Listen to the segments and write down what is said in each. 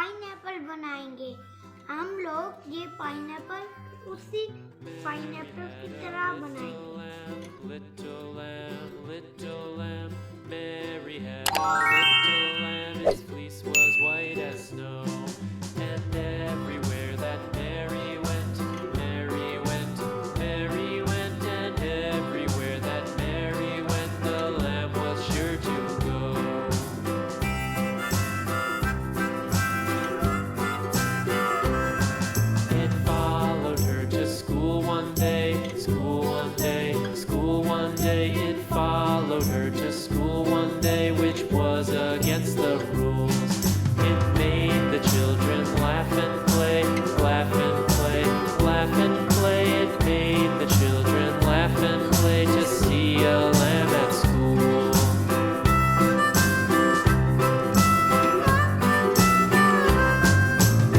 Pineapple बनाएंगे। हम लोग ये पाइनएप्पल उसी पाइनएप्पल की तरह बनाएंगे। Little lamb, Mary had a little lamb. Its fleece was white as snow. And everywhere that Mary went, Mary went, Mary went. And everywhere that Mary went, the lamb was sure to go. It followed her to school one day, school one day, school one day. It followed her to school one day, which was against the rules. It made the children laugh and play, laugh and play, laugh and play. It made the children laugh and play to see a lamb at school.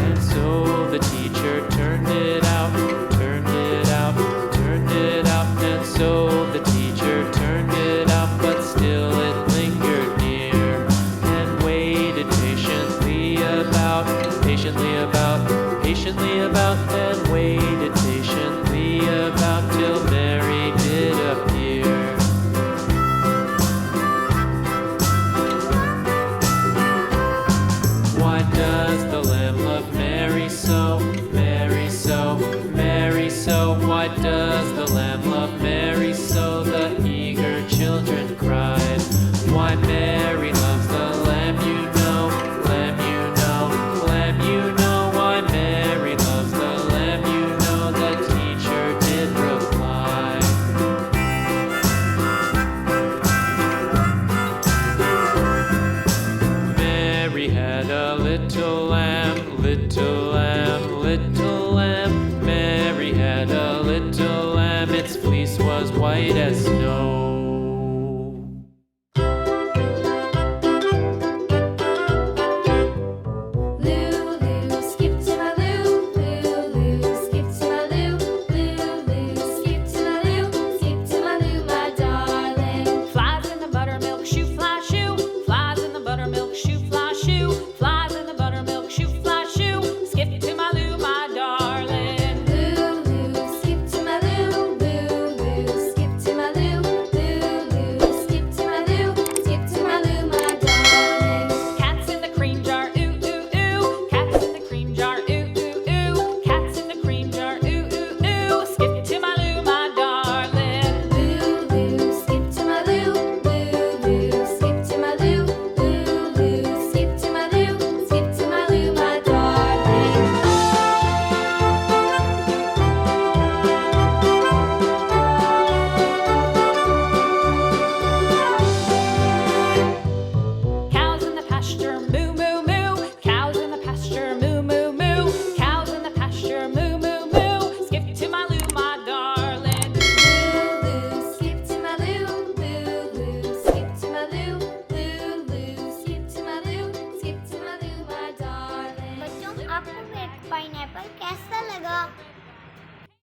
And so the teacher turned it out, turned it out, turned it out. And so the teacher turned it out, but still it lingered near and waited patiently about, patiently about, patiently about, and waited patiently about till Mary did appear. Why does the lamb love Mary so, Mary so, Mary so? Why does the lamb love Mary so? The eager children cried. Why Mary loves the lamb, you know, lamb, you know, lamb, you know. Why Mary loves the lamb, you know, the teacher did reply. Mary had a little lamb, little lamb, little lamb. Mary had a little lamb, its fleece was white as snow.